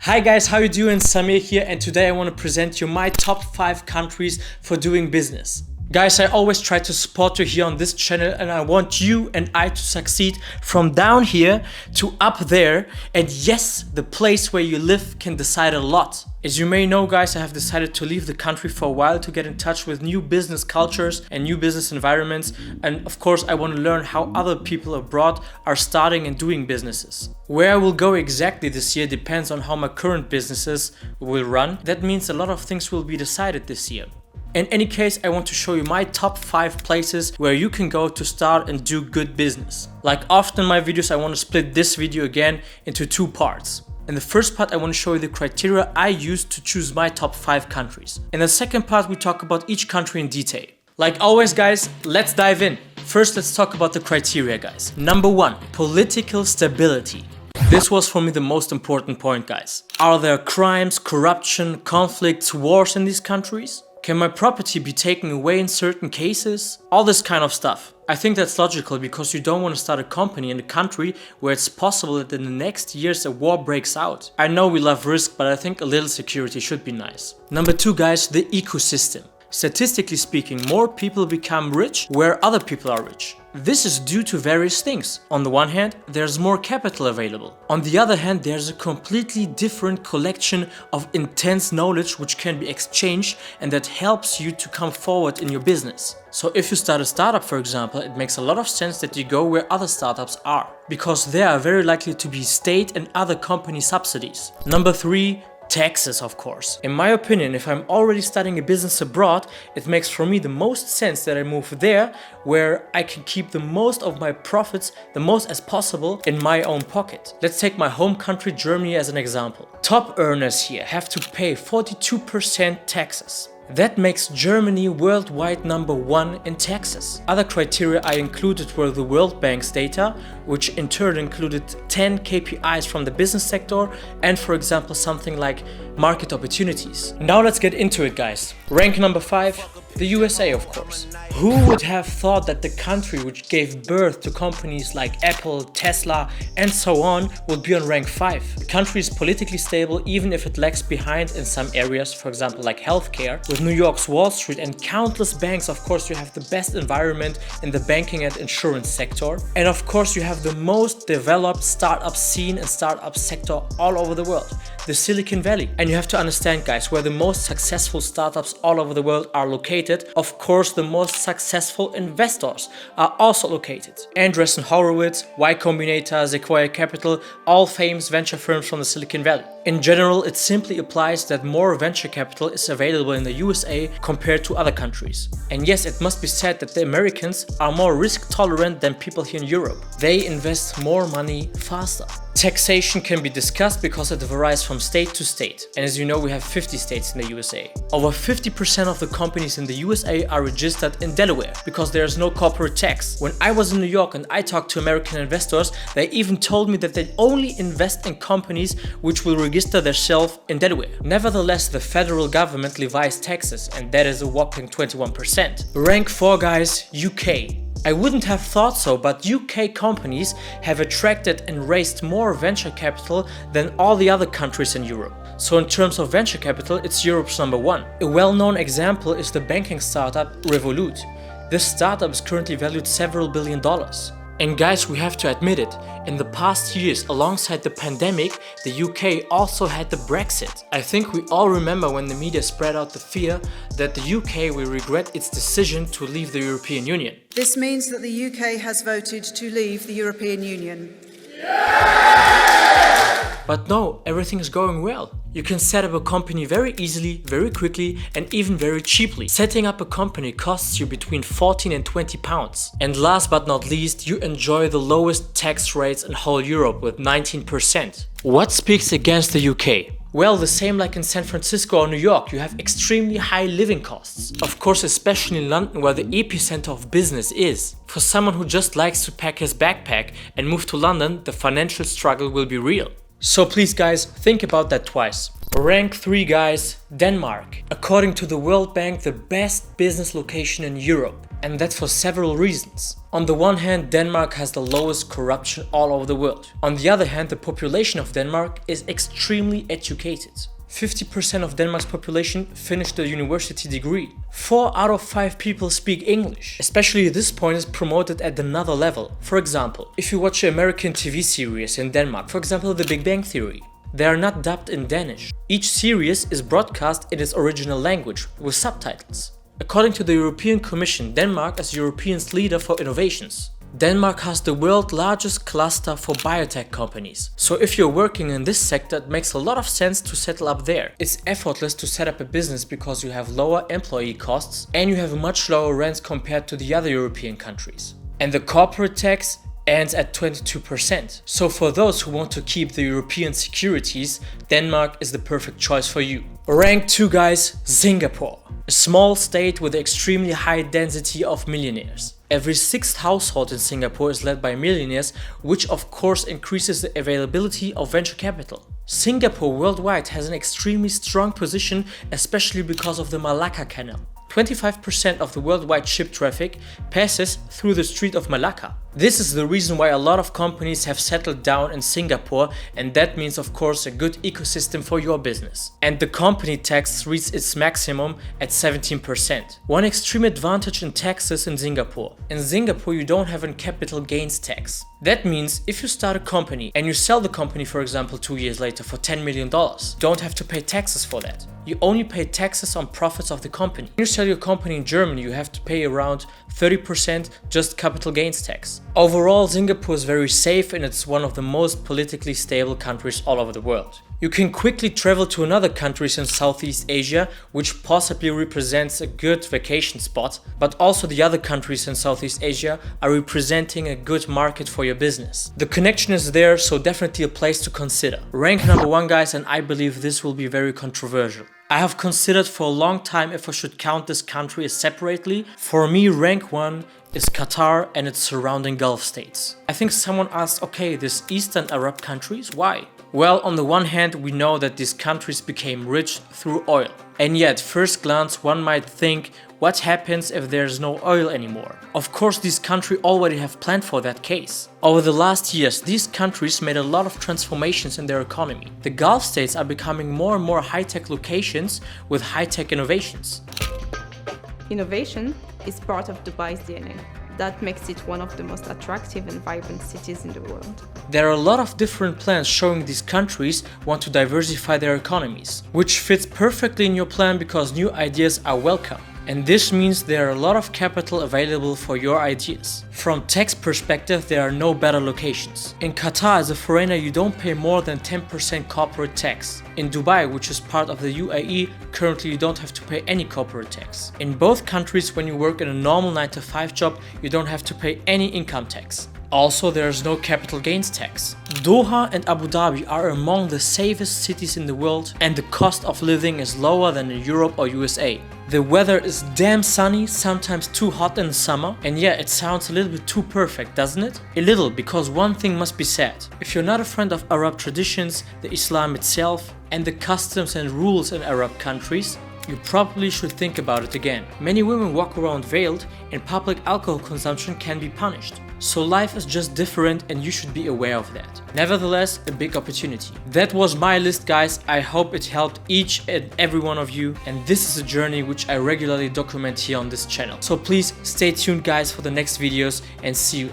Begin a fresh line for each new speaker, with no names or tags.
Hi guys, how you doing? Samir here, and today I want to present you my top 5 countries for doing business. Guys, I always try to support you here on this channel, and I want you and I to succeed from down here to up there. And yes, the place where you live can decide a lot. As you may know guys, I have decided to leave the country for a while to get in touch with new business cultures and new business environments. And of course, I want to learn how other people abroad are starting and doing businesses. Where I will go exactly this year depends on how my current businesses will run. That means a lot of things will be decided this year. In any case, I want to show you my top 5 places where you can go to start and do good business. Like often in my videos, I want to split this video again into 2 parts. In the first part, I want to show you the criteria I used to choose my top 5 countries. In the second part, we talk about each country in detail. Like always guys, let's dive in. First, let's talk about the criteria guys. Number 1, political stability. This was for me the most important point guys. Are there crimes, corruption, conflicts, wars in these countries? Can my property be taken away in certain cases? All this kind of stuff. I think that's logical because you don't want to start a company in a country where it's possible that in the next years a war breaks out. I know we love risk, but I think a little security should be nice. Number 2 guys, the ecosystem. Statistically speaking, more people become rich where other people are rich. This is due to various things. On the one hand, there's more capital available. On the other hand, there's a completely different collection of intense knowledge which can be exchanged and that helps you to come forward in your business. So if you start a startup, for example, it makes a lot of sense that you go where other startups are, because there are very likely to be state and other company subsidies. Number 3, taxes, of course. In my opinion, if I'm already starting a business abroad, it makes for me the most sense that I move there where I can keep the most of my profits, the most as possible, in my own pocket. Let's take my home country Germany as an example. Top earners here have to pay 42% taxes. That makes Germany worldwide number 1 in taxes. Other criteria I included were the World Bank's data, which in turn included 10 KPIs from the business sector and, for example, something like market opportunities. Now let's get into it guys. Rank number 5, the USA of course. Who would have thought that the country which gave birth to companies like Apple, Tesla and so on would be on rank 5? The country is politically stable even if it lags behind in some areas, for example like healthcare. With New York's Wall Street and countless banks, of course you have the best environment in the banking and insurance sector. And of course you have the most developed startup scene and startup sector all over the world, the Silicon Valley. And you have to understand guys, where the most successful startups all over the world are located, of course the most successful investors are also located. Andreessen Horowitz, Y Combinator, Sequoia Capital, all famous venture firms from the Silicon Valley. In general, it simply applies that more venture capital is available in the USA compared to other countries. And yes, it must be said that the Americans are more risk tolerant than people here in Europe. They invest more money faster. Taxation can be discussed because it varies from state to state. And as you know, we have 50 states in the USA. Over 50% of the companies in the USA are registered in Delaware because there is no corporate tax. When I was in New York and I talked to American investors, they even told me that they only invest in companies which will register themselves in Delaware. Nevertheless, the federal government levies taxes, and that is a whopping 21%. Rank 4 guys, UK. I wouldn't have thought so, but UK companies have attracted and raised more venture capital than all the other countries in Europe. So in terms of venture capital, it's Europe's number 1. A well-known example is the banking startup Revolut. This startup is currently valued several $billions. And guys, we have to admit it, in the past years, alongside the pandemic, the UK also had the Brexit. I think we all remember when the media spread out the fear that the UK will regret its decision to leave the European Union.
This means that the UK has voted to leave the European Union.
But no, everything is going well. You can set up a company very easily, very quickly and even very cheaply. Setting up a company costs you between 14 and 20 pounds. And last but not least, you enjoy the lowest tax rates in whole Europe with 19%. What speaks against the UK? Well, the same like in San Francisco or New York, you have extremely high living costs. Of course, especially in London where the epicenter of business is. For someone who just likes to pack his backpack and move to London, the financial struggle will be real. So please guys, think about that twice. Rank 3 guys, Denmark. According to the World Bank, the best business location in Europe. and that's for several reasons. On the one hand, Denmark has the lowest corruption all over the world. On the other hand, the population of Denmark is extremely educated. 50% of Denmark's population finished a university degree. 4 out of 5 people speak English. Especially this point is promoted at another level. For example, if you watch American TV series in Denmark, for example The Big Bang Theory, they are not dubbed in Danish. Each series is broadcast in its original language with subtitles. According to the European Commission, Denmark is Europe's leader for innovations. Denmark has the world's largest cluster for biotech companies. So if you're working in this sector, it makes a lot of sense to settle up there. It's effortless to set up a business because you have lower employee costs and you have much lower rents compared to the other European countries. And the corporate tax ends at 22%. So for those who want to keep the European securities, Denmark is the perfect choice for you. Rank 2 guys, Singapore. A small state with an extremely high density of millionaires. Every 6th household in Singapore is led by millionaires, which of course increases the availability of venture capital. Singapore worldwide has an extremely strong position, especially because of the Malacca Canal. 25% of the worldwide ship traffic passes through the Strait of Malacca. This is the reason why a lot of companies have settled down in Singapore, and that means of course a good ecosystem for your business. And the company tax reaches its maximum at 17%. One extreme advantage in taxes in Singapore. In Singapore you don't have a capital gains tax. That means if you start a company and you sell the company, for example 2 years later for $10 million, you don't have to pay taxes for that. You only pay taxes on profits of the company. When you sell your company in Germany, you have to pay around 30% just capital gains tax. Overall, Singapore is very safe and it's one of the most politically stable countries all over the world. You can quickly travel to another countries in Southeast Asia, which possibly represents a good vacation spot, but also the other countries in Southeast Asia are representing a good market for your business. The connection is there, so definitely a place to consider. Rank number 1 guys, and I believe this will be very controversial. I have considered for a long time if I should count this country as separately. For me, rank 1 is Qatar and its surrounding Gulf states. I think someone asked, okay, these Eastern Arab countries, why? Well, on the one hand, we know that these countries became rich through oil. And yet, first glance, one might think, what happens if there's no oil anymore? Of course, these countries already have planned for that case. Over the last years, these countries made a lot of transformations in their economy. The Gulf states are becoming more and more high-tech locations with high-tech innovations.
Innovation is part of Dubai's DNA. That makes it one of the most attractive and vibrant cities in the world.
There are a lot of different plans showing these countries want to diversify their economies, which fits perfectly in your plan because new ideas are welcome. And this means there are a lot of capital available for your ideas. From tax perspective, there are no better locations. In Qatar, as a foreigner, you don't pay more than 10% corporate tax. In Dubai, which is part of the UAE, currently you don't have to pay any corporate tax. In both countries, when you work in a normal 9-to-5 job, you don't have to pay any income tax. Also, there is no capital gains tax. Doha and Abu Dhabi are among the safest cities in the world, and the cost of living is lower than in Europe or USA. The weather is damn sunny, sometimes too hot in the summer, and yeah, it sounds a little bit too perfect, doesn't it? A little, because one thing must be said. If you're not a friend of Arab traditions, the Islam itself, and the customs and rules in Arab countries, you probably should think about it again. Many women walk around veiled, and public alcohol consumption can be punished. So life is just different and you should be aware of that. Nevertheless, a big opportunity. That was my list, guys. I hope it helped each and every one of you, and this is a journey which I regularly document here on this channel. So please stay tuned, guys, for the next videos, and see you